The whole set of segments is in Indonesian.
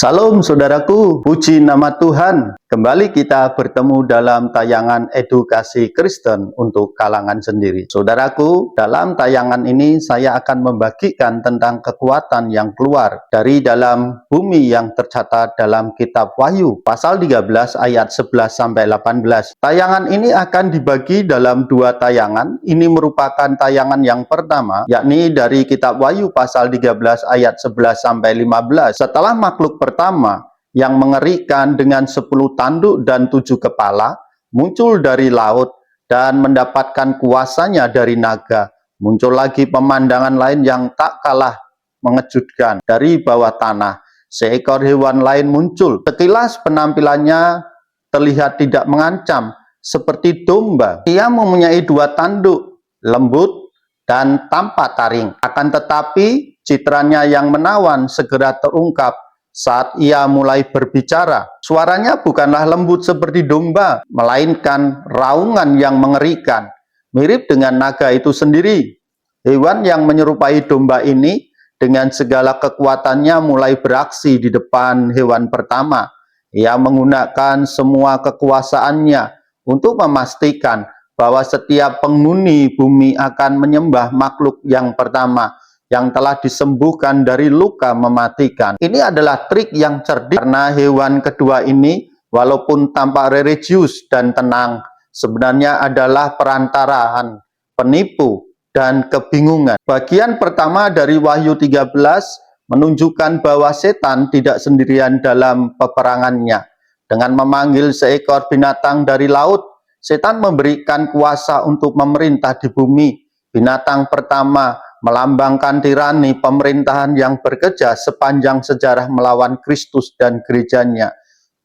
Salam saudaraku, puji nama Tuhan. Kembali kita bertemu dalam tayangan edukasi Kristen untuk kalangan sendiri. Saudaraku, dalam tayangan ini saya akan membagikan tentang kekuatan yang keluar dari dalam bumi yang tercatat dalam kitab Wahyu, pasal 13 ayat 11-18. Tayangan ini akan dibagi dalam dua tayangan. Ini merupakan tayangan yang pertama, yakni dari kitab Wahyu pasal 13 ayat 11-15. Setelah makhluk pertama yang mengerikan dengan 10 tanduk dan 7 kepala muncul dari laut dan mendapatkan kuasanya dari naga, muncul lagi pemandangan lain yang tak kalah mengejutkan. Dari bawah tanah seekor hewan lain muncul. Sekilas penampilannya terlihat tidak mengancam, seperti domba. Ia mempunyai 2 tanduk, lembut dan tanpa taring. Akan tetapi citranya yang menawan segera terungkap saat ia mulai berbicara. Suaranya bukanlah lembut seperti domba, melainkan raungan yang mengerikan, mirip dengan naga itu sendiri. Hewan yang menyerupai domba ini dengan segala kekuatannya mulai beraksi di depan hewan pertama. Ia menggunakan semua kekuasaannya untuk memastikan bahwa setiap penghuni bumi akan menyembah makhluk yang pertama yang telah disembuhkan dari luka mematikan. Ini adalah trik yang cerdik karena hewan kedua ini walaupun tampak religius dan tenang, sebenarnya adalah perantaraan, penipu, dan kebingungan. Bagian pertama dari Wahyu 13 menunjukkan bahwa setan tidak sendirian dalam peperangannya. Dengan memanggil seekor binatang dari laut, setan memberikan kuasa untuk memerintah di bumi. Binatang pertama melambangkan tirani pemerintahan yang bekerja sepanjang sejarah melawan Kristus dan gerejanya.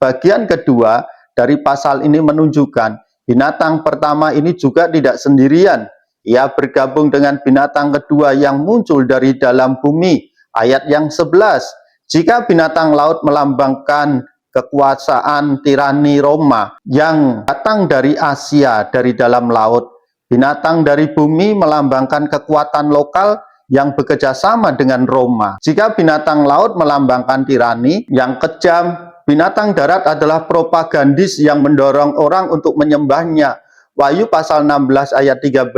Bagian kedua dari pasal ini menunjukkan binatang pertama ini juga tidak sendirian. Ia bergabung dengan binatang kedua yang muncul dari dalam bumi. Ayat yang 11, jika binatang laut melambangkan kekuasaan tirani Roma yang datang dari Asia, dari dalam laut, binatang dari bumi melambangkan kekuatan lokal yang bekerja sama dengan Roma. Jika binatang laut melambangkan tirani yang kejam, binatang darat adalah propagandis yang mendorong orang untuk menyembahnya. Wahyu pasal 16 ayat 13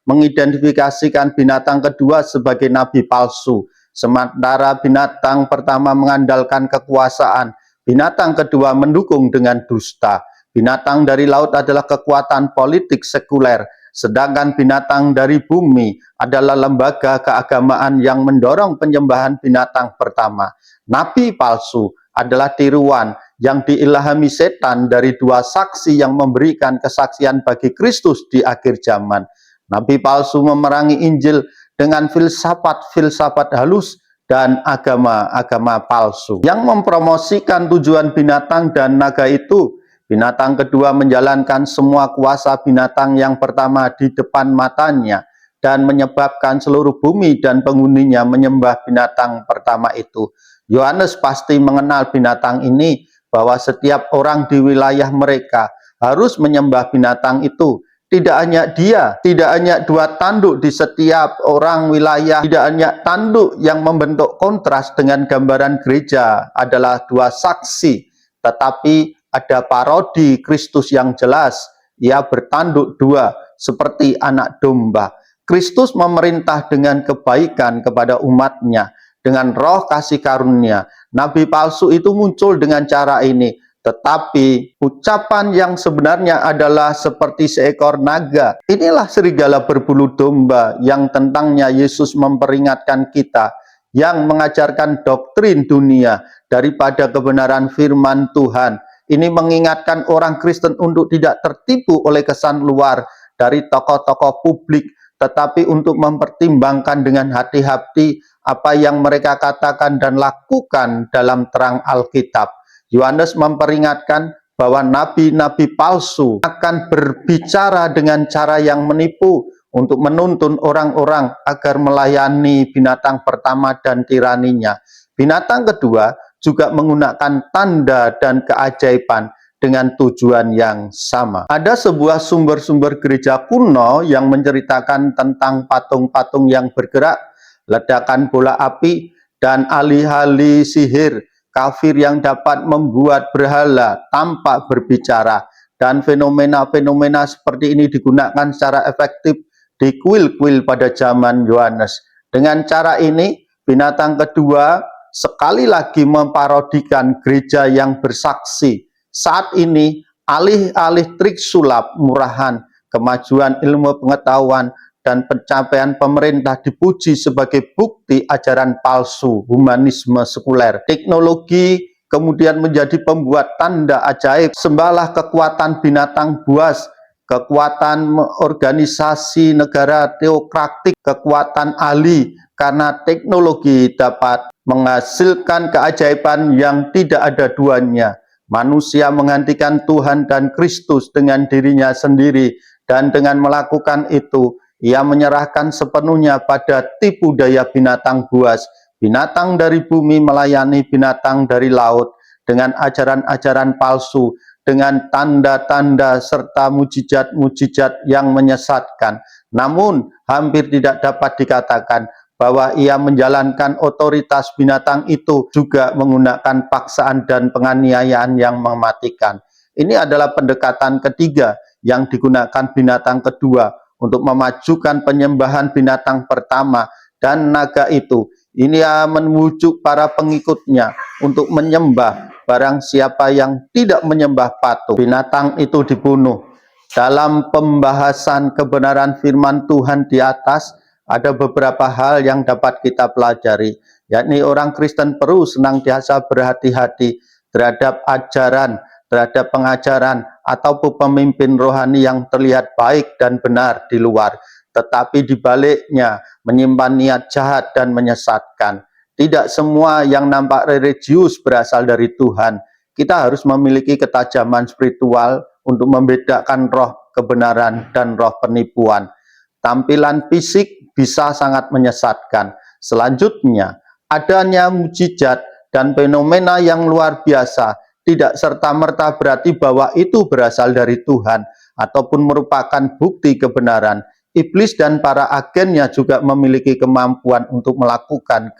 mengidentifikasikan binatang kedua sebagai nabi palsu. Sementara binatang pertama mengandalkan kekuasaan, binatang kedua mendukung dengan dusta. Binatang dari laut adalah kekuatan politik sekuler, sedangkan binatang dari bumi adalah lembaga keagamaan yang mendorong penyembahan binatang pertama. Nabi palsu adalah tiruan yang diilhami setan dari dua saksi yang memberikan kesaksian bagi Kristus di akhir zaman. Nabi palsu memerangi Injil dengan filsafat-filsafat halus dan agama-agama palsu yang mempromosikan tujuan binatang dan naga itu. Binatang kedua menjalankan semua kuasa binatang yang pertama di depan matanya dan menyebabkan seluruh bumi dan penghuninya menyembah binatang pertama itu. Yohanes pasti mengenal binatang ini, bahwa setiap orang di wilayah mereka harus menyembah binatang itu. Tidak hanya dia, tidak hanya 2 tanduk di setiap orang wilayah, tidak hanya tanduk yang membentuk kontras dengan gambaran gereja adalah 2 saksi, tetapi ada parodi Kristus yang jelas. Ia bertanduk 2 seperti anak domba. Kristus memerintah dengan kebaikan kepada umatnya, dengan roh kasih karunia. Nabi palsu itu muncul dengan cara ini, tetapi ucapan yang sebenarnya adalah seperti seekor naga. Inilah serigala berbulu domba yang tentangnya Yesus memperingatkan kita, yang mengajarkan doktrin dunia daripada kebenaran firman Tuhan. Ini mengingatkan orang Kristen untuk tidak tertipu oleh kesan luar dari tokoh-tokoh publik, tetapi untuk mempertimbangkan dengan hati-hati apa yang mereka katakan dan lakukan dalam terang Alkitab. Yohanes memperingatkan bahwa nabi-nabi palsu akan berbicara dengan cara yang menipu untuk menuntun orang-orang agar melayani binatang pertama dan tiraninya. Binatang kedua juga menggunakan tanda dan keajaiban dengan tujuan yang sama. Ada sebuah sumber-sumber gereja kuno yang menceritakan tentang patung-patung yang bergerak, ledakan bola api, dan alih-alih sihir kafir yang dapat membuat berhala tanpa berbicara, dan fenomena-fenomena seperti ini digunakan secara efektif di kuil-kuil pada zaman Yohanes. Dengan cara ini, binatang kedua sekali lagi memparodikan gereja yang bersaksi. Saat ini, alih-alih trik sulap, murahan, kemajuan ilmu pengetahuan, dan pencapaian pemerintah dipuji sebagai bukti ajaran palsu humanisme sekuler. Teknologi kemudian menjadi pembuat tanda ajaib. Sembahlah kekuatan binatang buas, kekuatan organisasi negara teokratik, kekuatan ahli, karena teknologi dapat menghasilkan keajaiban yang tidak ada duanya. Manusia menggantikan Tuhan dan Kristus dengan dirinya sendiri, dan dengan melakukan itu, ia menyerahkan sepenuhnya pada tipu daya binatang buas. Binatang dari bumi melayani binatang dari laut dengan ajaran-ajaran palsu, dengan tanda-tanda serta mujizat-mujizat yang menyesatkan. Namun, hampir tidak dapat dikatakan bahwa ia menjalankan otoritas binatang itu juga menggunakan paksaan dan penganiayaan yang mematikan. Ini adalah pendekatan ketiga yang digunakan binatang kedua untuk memajukan penyembahan binatang pertama, dan naga itu ini membujuk para pengikutnya untuk menyembah barang siapa yang tidak menyembah patung. Binatang itu dibunuh. Dalam pembahasan kebenaran firman Tuhan di atas, ada beberapa hal yang dapat kita pelajari, yakni orang Kristen perlu senantiasa berhati-hati terhadap ajaran, terhadap pengajaran ataupun pemimpin rohani yang terlihat baik dan benar di luar, tetapi di baliknya menyimpan niat jahat dan menyesatkan. Tidak semua yang nampak religius berasal dari Tuhan. Kita harus memiliki ketajaman spiritual untuk membedakan roh kebenaran dan roh penipuan. Tampilan fisik bisa sangat menyesatkan. Selanjutnya, adanya mujizat dan fenomena yang luar biasa tidak serta-merta berarti bahwa itu berasal dari Tuhan ataupun merupakan bukti kebenaran. Iblis dan para agennya juga memiliki kemampuan untuk melakukan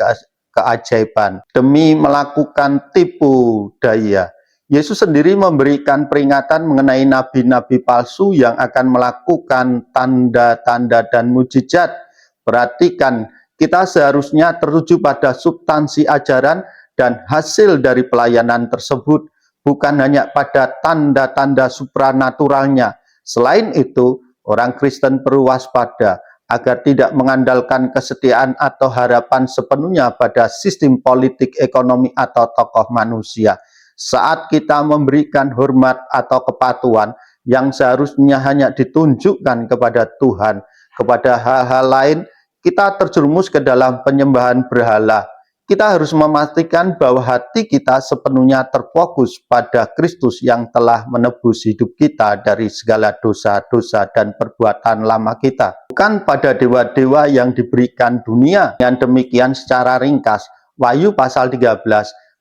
keajaiban demi melakukan tipu daya. Yesus sendiri memberikan peringatan mengenai nabi-nabi palsu yang akan melakukan tanda-tanda dan mujizat. Perhatikan, kita seharusnya tertuju pada substansi ajaran dan hasil dari pelayanan tersebut, bukan hanya pada tanda-tanda supranaturalnya. Selain itu, orang Kristen perlu waspada agar tidak mengandalkan kesetiaan atau harapan sepenuhnya pada sistem politik, ekonomi, atau tokoh manusia. Saat kita memberikan hormat atau kepatuhan yang seharusnya hanya ditunjukkan kepada Tuhan, kepada hal-hal lain, kita terjerumus ke dalam penyembahan berhala. Kita harus memastikan bahwa hati kita sepenuhnya terfokus pada Kristus yang telah menebus hidup kita dari segala dosa-dosa dan perbuatan lama kita. Bukan pada dewa-dewa yang diberikan dunia. Yang demikian secara ringkas, Wahyu pasal 13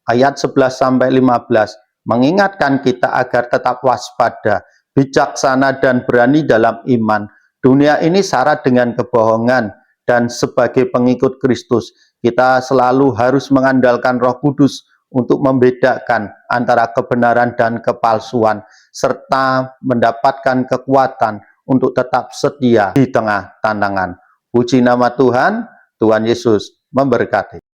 ayat 11-15 mengingatkan kita agar tetap waspada, bijaksana dan berani dalam iman. Dunia ini syarat dengan kebohongan, dan sebagai pengikut Kristus, kita selalu harus mengandalkan Roh Kudus untuk membedakan antara kebenaran dan kepalsuan, serta mendapatkan kekuatan untuk tetap setia di tengah tantangan. Puji nama Tuhan, Tuhan Yesus memberkati.